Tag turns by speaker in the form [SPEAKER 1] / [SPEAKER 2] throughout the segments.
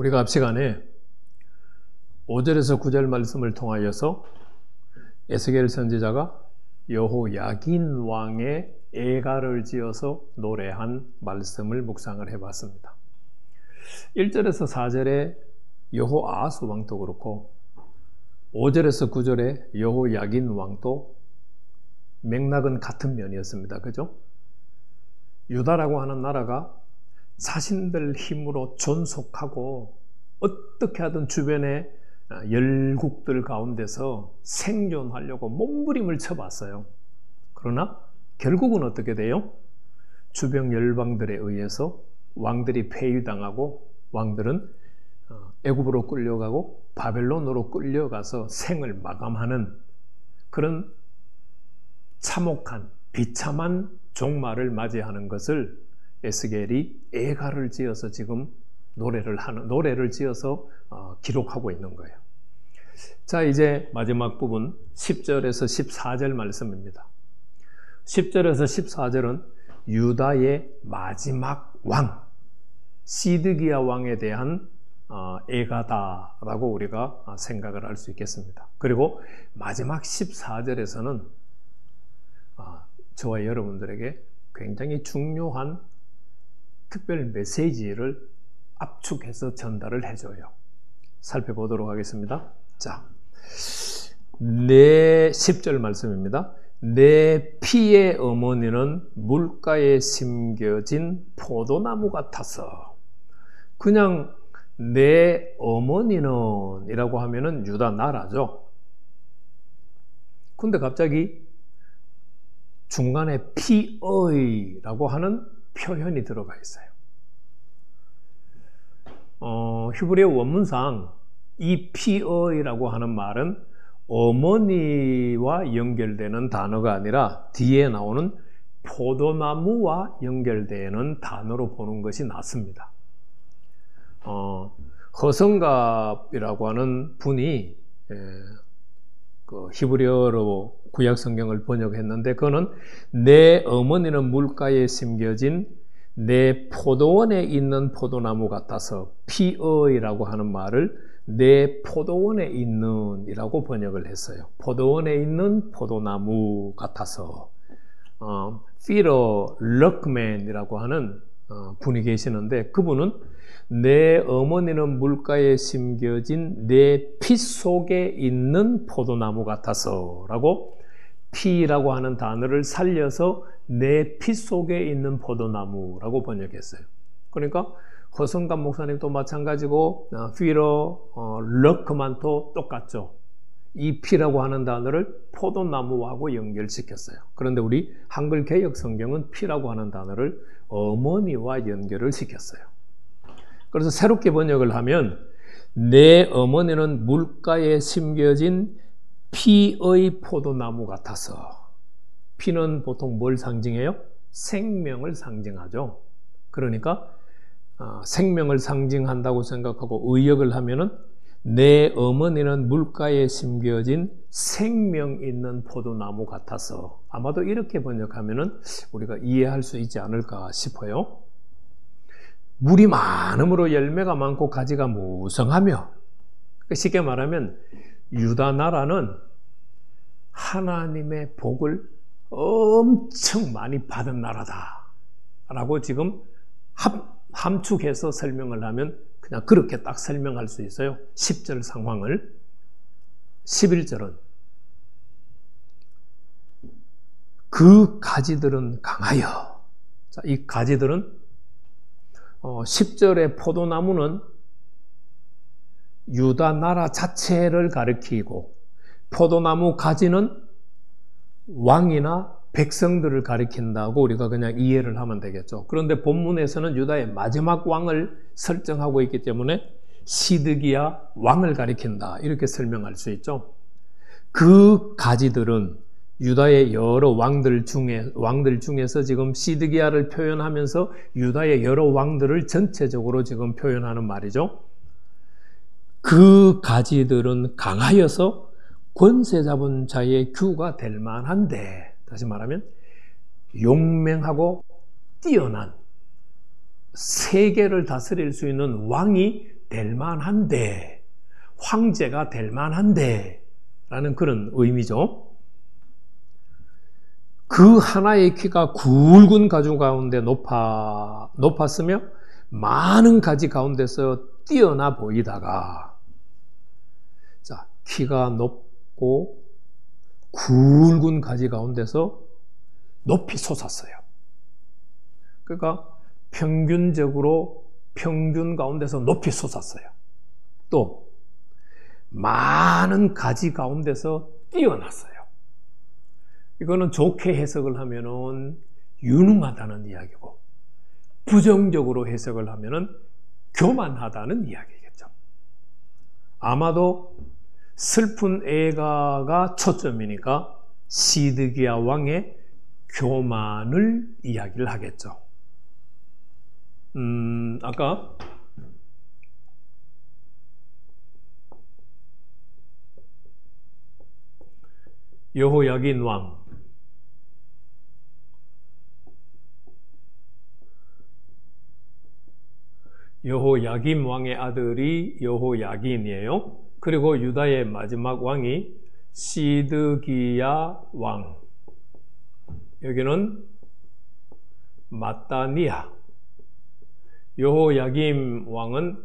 [SPEAKER 1] 우리가 앞 시간에 5절에서 9절 말씀을 통하여서 에스겔 선지자가 여호야긴 왕의 애가를 지어서 노래한 말씀을 묵상을 해봤습니다. 1절에서 4절에 여호아하스 왕도 그렇고 5절에서 9절에 여호야긴 왕도 맥락은 같은 면이었습니다. 그죠? 유다라고 하는 나라가 자신들 힘으로 존속하고 어떻게 하든 주변의 열국들 가운데서 생존하려고 몸부림을 쳐봤어요. 그러나 결국은 어떻게 돼요? 주변 열방들에 의해서 왕들이 폐위당하고 왕들은 애굽으로 끌려가고 바벨론으로 끌려가서 생을 마감하는 그런 참혹한 비참한 종말을 맞이하는 것을 에스겔이 애가를 지어서 지금 노래를 지어서 기록하고 있는 거예요. 자, 이제 마지막 부분 10절에서 14절 말씀입니다. 10절에서 14절은 유다의 마지막 왕 시드기야 왕에 대한 애가다라고 우리가 생각을 할 수 있겠습니다. 그리고 마지막 14절에서는 저와 여러분들에게 굉장히 중요한 특별 메시지를 압축해서 전달을 해줘요. 살펴보도록 하겠습니다. 자, 10절 말씀입니다. 내 피의 어머니는 물가에 심겨진 포도나무 같아서. 그냥 내 어머니는 이라고 하면은 유다 나라죠. 근데 갑자기 중간에 피의라고 하는 표현이 들어가 있어요. 히브리어 원문상 이 피의라고 하는 말은 어머니와 연결되는 단어가 아니라 뒤에 나오는 포도나무와 연결되는 단어로 보는 것이 낫습니다. 허성갑이라고 하는 분이 그 히브리어로 구약 성경을 번역했는데 그거는 내 어머니는 물가에 심겨진 내 포도원에 있는 포도나무 같아서 피의라고 하는 말을 내 포도원에 있는 이라고 번역을 했어요. 포도원에 있는 포도나무 같아서 피러 럭맨이라고 하는 분이 계시는데 그분은 내 어머니는 물가에 심겨진 내 피 속에 있는 포도나무 같아서 라고 피라고 하는 단어를 살려서 내 피 속에 있는 포도나무라고 번역했어요. 그러니까 허성갑 목사님도 마찬가지고 피러 럭만도 똑같죠. 이 피라고 하는 단어를 포도나무하고 연결시켰어요. 그런데 우리 한글 개역 성경은 피라고 하는 단어를 어머니와 연결을 시켰어요. 그래서 새롭게 번역을 하면 내 어머니는 물가에 심겨진 피의 포도나무 같아서. 피는 보통 뭘 상징해요? 생명을 상징하죠. 그러니까 생명을 상징한다고 생각하고 의역을 하면은 내 어머니는 물가에 심겨진 생명 있는 포도나무 같아서. 아마도 이렇게 번역하면은 우리가 이해할 수 있지 않을까 싶어요. 물이 많음으로 열매가 많고 가지가 무성하며, 쉽게 말하면 유다 나라는 하나님의 복을 엄청 많이 받은 나라다 라고 지금 함축해서 설명을 하면 그냥 그렇게 딱 설명할 수 있어요. 10절 상황을. 11절은 그 가지들은 강하여. 자, 이 가지들은 10절의 포도나무는 유다 나라 자체를 가리키고 포도나무 가지는 왕이나 백성들을 가리킨다고 우리가 그냥 이해를 하면 되겠죠. 그런데 본문에서는 유다의 마지막 왕을 설정하고 있기 때문에 시드기야 왕을 가리킨다 이렇게 설명할 수 있죠. 그 가지들은 유다의 여러 왕들 중에서 지금 시드기야를 표현하면서 유다의 여러 왕들을 전체적으로 지금 표현하는 말이죠. 그 가지들은 강하여서 권세 잡은 자의 규가 될 만한데, 다시 말하면 용맹하고 뛰어난 세계를 다스릴 수 있는 왕이 될 만한데, 황제가 될 만한데 라는 그런 의미죠. 그 하나의 키가 굵은 가죽 가운데 높았으며 많은 가지 가운데서 뛰어나 보이다가, 자, 키가 높고 굵은 가지 가운데서 높이 솟았어요. 그러니까 평균적으로 평균 가운데서 높이 솟았어요. 또 많은 가지 가운데서 뛰어났어요. 이거는 좋게 해석을 하면은 유능하다는 이야기고, 부정적으로 해석을 하면은 교만하다는 이야기겠죠. 아마도 슬픈 애가가 초점이니까 시드기야 왕의 교만을 이야기를 하겠죠. 아까 여호야긴 왕, 여호야김 왕의 아들이 여호야긴이에요. 그리고 유다의 마지막 왕이 시드기야 왕, 여기는 마따니아. 여호야김 왕은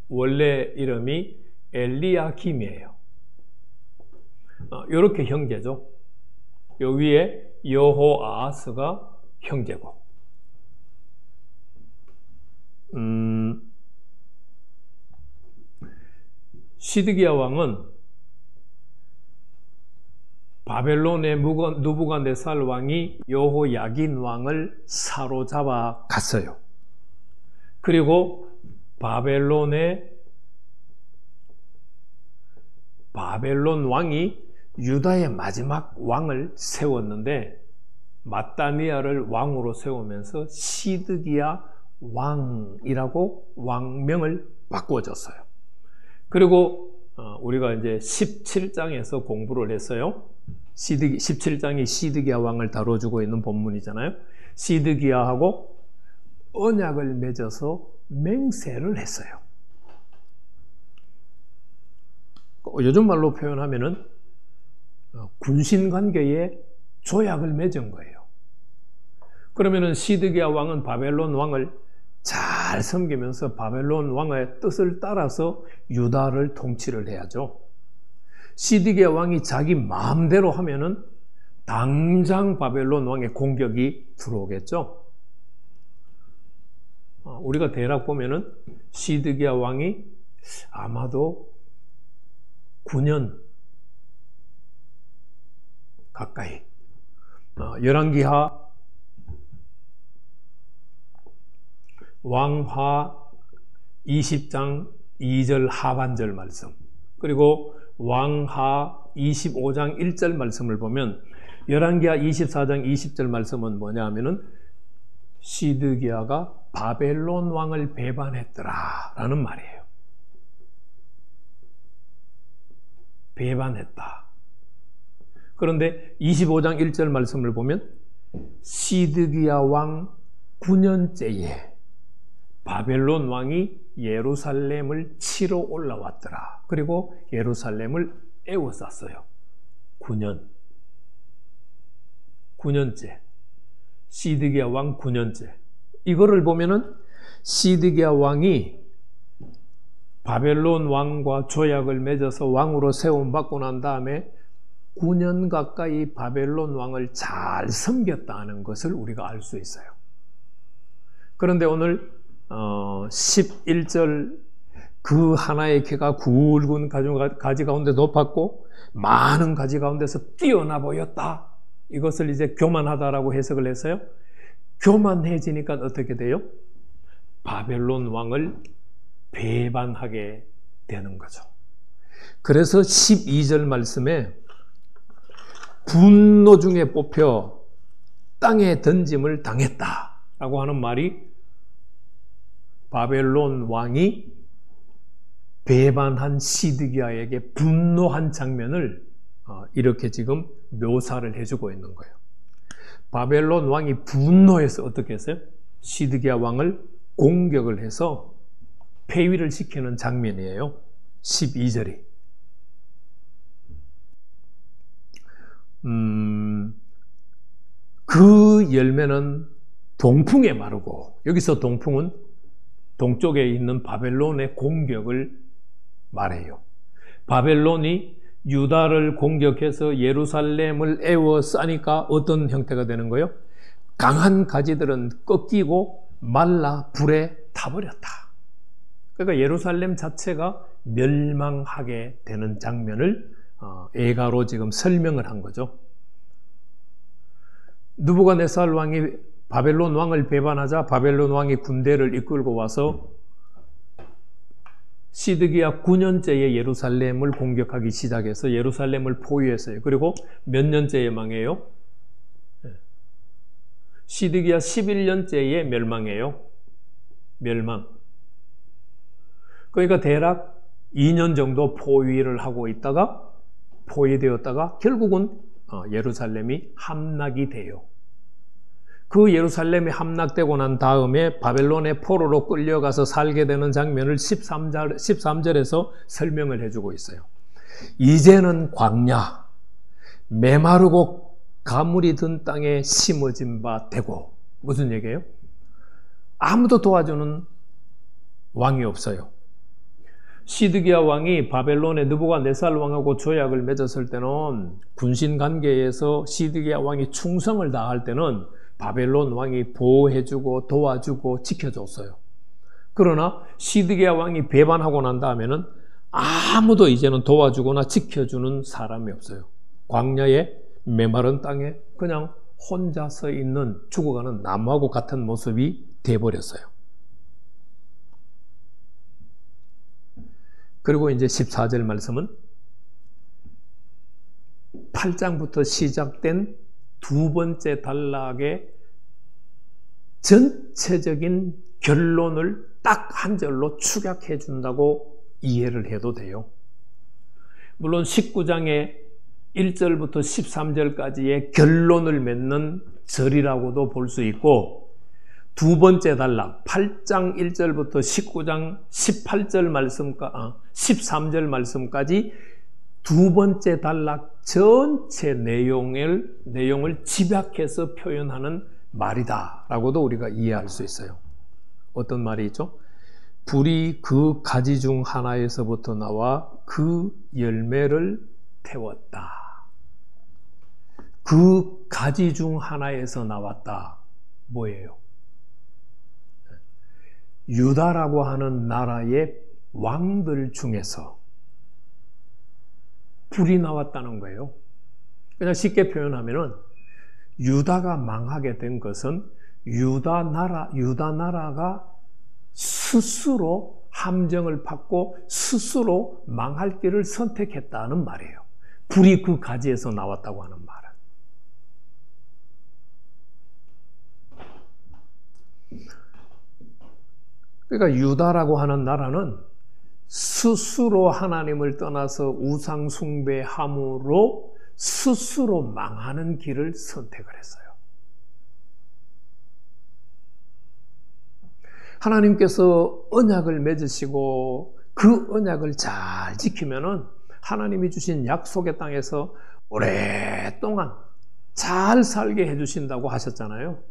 [SPEAKER 1] 원래 이름이 엘리야김이에요. 이렇게 형제죠. 요 위에 여호아하스가 형제고, 시드기야 왕은 바벨론의 느부갓네살 왕이 여호야긴 왕을 사로잡아 갔어요. 그리고 바벨론 왕이 유다의 마지막 왕을 세웠는데, 마따니아를 왕으로 세우면서 시드기야 왕이라고 왕명을 바꿔줬어요. 그리고 우리가 이제 17장에서 공부를 했어요. 17장이 시드기야 왕을 다뤄주고 있는 본문이잖아요. 시드기야하고 언약을 맺어서 맹세를 했어요. 요즘 말로 표현하면은 군신 관계에 조약을 맺은 거예요. 그러면은 시드기야 왕은 바벨론 왕을 잘 섬기면서 바벨론 왕의 뜻을 따라서 유다를 통치를 해야죠. 시드기야 왕이 자기 마음대로 하면은 당장 바벨론 왕의 공격이 들어오겠죠. 우리가 대략 보면은 시드기야 왕이 아마도 9년 가까이, 열왕기하 왕하 20장 2절 하반절 말씀, 그리고 왕하 25장 1절 말씀을 보면, 열왕기하 24장 20절 말씀은 뭐냐 하면은 시드기야가 바벨론 왕을 배반했더라 라는 말이에요. 배반했다. 그런데 25장 1절 말씀을 보면 시드기야 왕 9년째에 바벨론 왕이 예루살렘을 치러 올라왔더라. 그리고 예루살렘을 에워쌌어요. 9년째. 시드기야 왕 9년째. 이거를 보면은 시드기야 왕이 바벨론 왕과 조약을 맺어서 왕으로 세움받고 난 다음에 9년 가까이 바벨론 왕을 잘 섬겼다는 것을 우리가 알 수 있어요. 그런데 오늘 11절, 그 하나의 키가 굵은 가지 가운데 높았고 많은 가지 가운데서 뛰어나 보였다. 이것을 이제 교만하다라고 해석을 했어요. 교만해지니까 어떻게 돼요? 바벨론 왕을 배반하게 되는 거죠. 그래서 12절 말씀에 분노 중에 뽑혀 땅에 던짐을 당했다라고 하는 말이 바벨론 왕이 배반한 시드기야에게 분노한 장면을 이렇게 지금 묘사를 해주고 있는 거예요. 바벨론 왕이 분노해서 어떻게 했어요? 시드기야 왕을 공격을 해서 폐위를 시키는 장면이에요. 12절이. 그 열매는 동풍에 마르고, 여기서 동풍은 동쪽에 있는 바벨론의 공격을 말해요. 바벨론이 유다를 공격해서 예루살렘을 에워싸니까 어떤 형태가 되는 거예요? 강한 가지들은 꺾이고 말라 불에 타버렸다. 그러니까 예루살렘 자체가 멸망하게 되는 장면을 예가로 지금 설명을 한 거죠. 느부갓네살 왕이 바벨론 왕을 배반하자 바벨론 왕이 군대를 이끌고 와서 시드기야 9년째에 예루살렘을 공격하기 시작해서 예루살렘을 포위했어요. 그리고 몇 년째에 망해요? 시드기야 11년째에 멸망해요. 멸망. 그러니까 대략 2년 정도 포위를 하고 있다가 포위되었다가 결국은 예루살렘이 함락이 돼요. 그 예루살렘이 함락되고 난 다음에 바벨론의 포로로 끌려가서 살게 되는 장면을 13절에서 설명을 해주고 있어요. 이제는 광야, 메마르고 가물이 든 땅에 심어진 바 되고. 무슨 얘기예요? 아무도 도와주는 왕이 없어요. 시드기야 왕이 바벨론의 느부갓네살 왕하고 조약을 맺었을 때는 군신 관계에서 시드기야 왕이 충성을 다할 때는 바벨론 왕이 보호해주고 도와주고 지켜줬어요. 그러나 시드기야 왕이 배반하고 난 다음에는 아무도 이제는 도와주거나 지켜주는 사람이 없어요. 광야의 메마른 땅에 그냥 혼자 서 있는 죽어가는 나무하고 같은 모습이 돼버렸어요. 그리고 이제 14절 말씀은 8장부터 시작된 두 번째 단락의 전체적인 결론을 딱 한 절로 축약해 준다고 이해를 해도 돼요. 물론 19장의 1절부터 13절까지의 결론을 맺는 절이라고도 볼 수 있고, 두 번째 단락 8장 1절부터 19장 18절 말씀까지 13절 말씀까지 두 번째 단락 전체 내용을 집약해서 표현하는 말이다라고도 우리가 이해할 수 있어요. 어떤 말이죠? 불이 그 가지 중 하나에서부터 나와 그 열매를 태웠다. 그 가지 중 하나에서 나왔다. 뭐예요? 유다라고 하는 나라의 왕들 중에서 불이 나왔다는 거예요. 그냥 쉽게 표현하면은 유다가 망하게 된 것은 유다 나라가 스스로 함정을 받고 스스로 망할 길을 선택했다는 말이에요. 불이 그 가지에서 나왔다고 하는 말은. 그러니까 유다라고 하는 나라는 스스로 하나님을 떠나서 우상 숭배함으로 스스로 망하는 길을 선택을 했어요. 하나님께서 언약을 맺으시고 그 언약을 잘 지키면은 하나님이 주신 약속의 땅에서 오랫동안 잘 살게 해주신다고 하셨잖아요.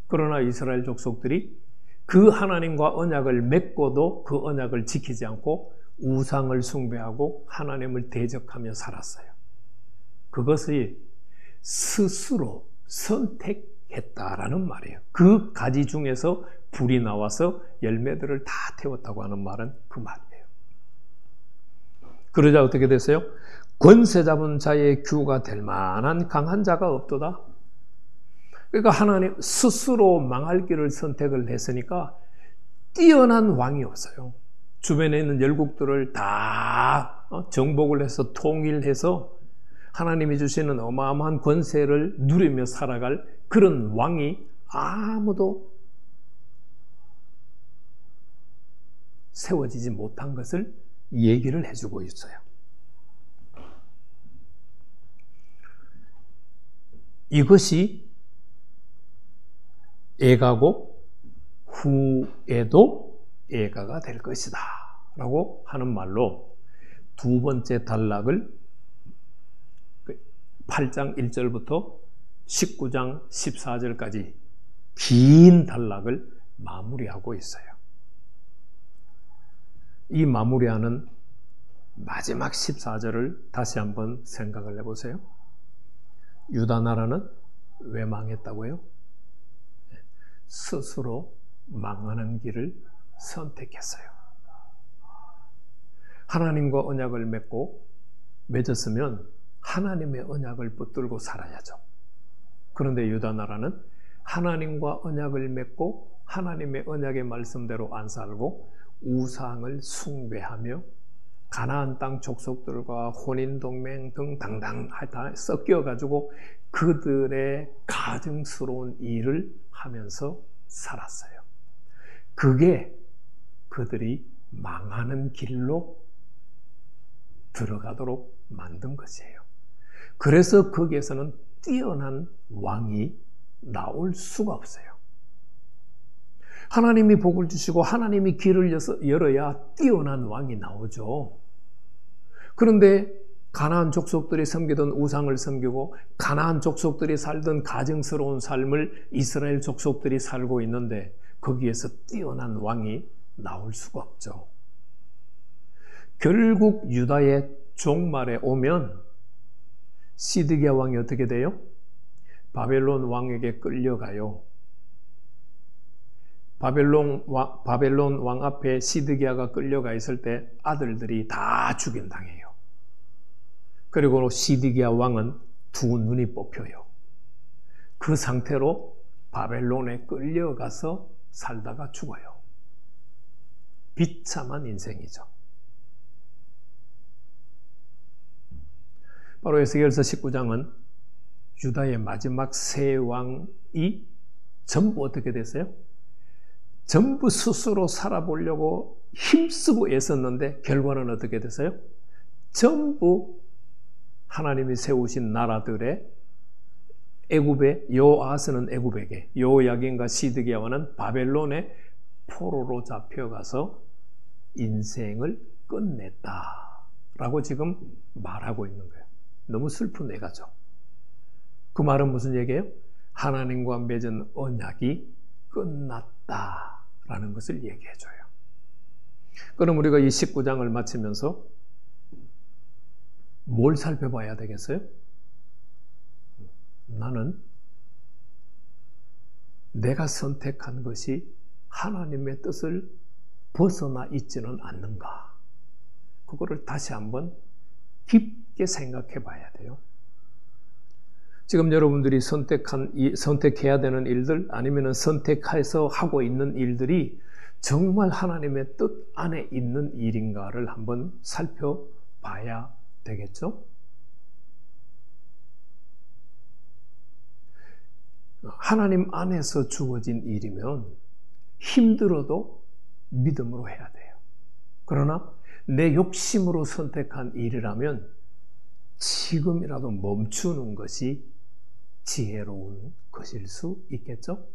[SPEAKER 1] 그러나 이스라엘 족속들이 그 하나님과 언약을 맺고도 그 언약을 지키지 않고 우상을 숭배하고 하나님을 대적하며 살았어요. 그것이 스스로 선택했다라는 말이에요. 그 가지 중에서 불이 나와서 열매들을 다 태웠다고 하는 말은 그 말이에요. 그러자 어떻게 됐어요? 권세 잡은 자의 규가 될 만한 강한 자가 없도다. 그러니까 하나님 스스로 망할 길을 선택을 했으니까 뛰어난 왕이 없어요. 주변에 있는 열국들을 다 정복을 해서 통일해서 하나님이 주시는 어마어마한 권세를 누리며 살아갈 그런 왕이 아무도 세워지지 못한 것을 얘기를 해주고 있어요. 이것이 예가고 후에도 애가가 될 것이다 라고 하는 말로 두 번째 단락을 8장 1절부터 19장 14절까지 긴 단락을 마무리하고 있어요. 이 마무리하는 마지막 14절을 다시 한번 생각을 해보세요. 유다 나라는 왜 망했다고요? 스스로 망하는 길을 선택했어요. 하나님과 언약을 맺었으면 하나님의 언약을 붙들고 살아야죠. 그런데 유다 나라는 하나님과 언약을 맺고 하나님의 언약의 말씀대로 안 살고 우상을 숭배하며 가나안 땅 족속들과 혼인동맹 등 당당 다 섞여가지고 그들의 가증스러운 일을 하면서 살았어요. 그게 그들이 망하는 길로 들어가도록 만든 것이에요. 그래서 거기에서는 뛰어난 왕이 나올 수가 없어요. 하나님이 복을 주시고 하나님이 길을 열어야 뛰어난 왕이 나오죠. 그런데 가나안 족속들이 섬기던 우상을 섬기고 가나안 족속들이 살던 가증스러운 삶을 이스라엘 족속들이 살고 있는데 거기에서 뛰어난 왕이 나올 수가 없죠. 결국 유다의 종말에 오면 시드기야 왕이 어떻게 돼요? 바벨론 왕에게 끌려가요. 바벨론 왕 앞에 시드기야가 끌려가 있을 때 아들들이 다 죽임당해요. 그리고 시드기야 왕은 두 눈이 뽑혀요. 그 상태로 바벨론에 끌려가서 살다가 죽어요. 비참한 인생이죠. 바로 에스겔서 19장은 유다의 마지막 세 왕이 전부 어떻게 됐어요? 전부 스스로 살아보려고 힘쓰고 애썼는데 결과는 어떻게 됐어요? 전부 하나님이 세우신 나라들의 애굽의 여호아스는 애굽에게, 여호야긴과 시드기야와는 바벨론의 포로로 잡혀가서 인생을 끝냈다라고 지금 말하고 있는 거예요. 너무 슬픈 애가죠. 그 말은 무슨 얘기예요? 하나님과 맺은 언약이 끝났다라는 것을 얘기해줘요. 그럼 우리가 이 19장을 마치면서 뭘 살펴봐야 되겠어요? 나는 내가 선택한 것이 하나님의 뜻을 벗어나 있지는 않는가? 그거를 다시 한번 깊게 생각해 봐야 돼요. 지금 여러분들이 선택해야 되는 일들 아니면 선택해서 하고 있는 일들이 정말 하나님의 뜻 안에 있는 일인가를 한번 살펴봐야 되겠죠? 하나님 안에서 주어진 일이면 힘들어도 믿음으로 해야 돼요. 그러나 내 욕심으로 선택한 일이라면 지금이라도 멈추는 것이 지혜로운 것일 수 있겠죠?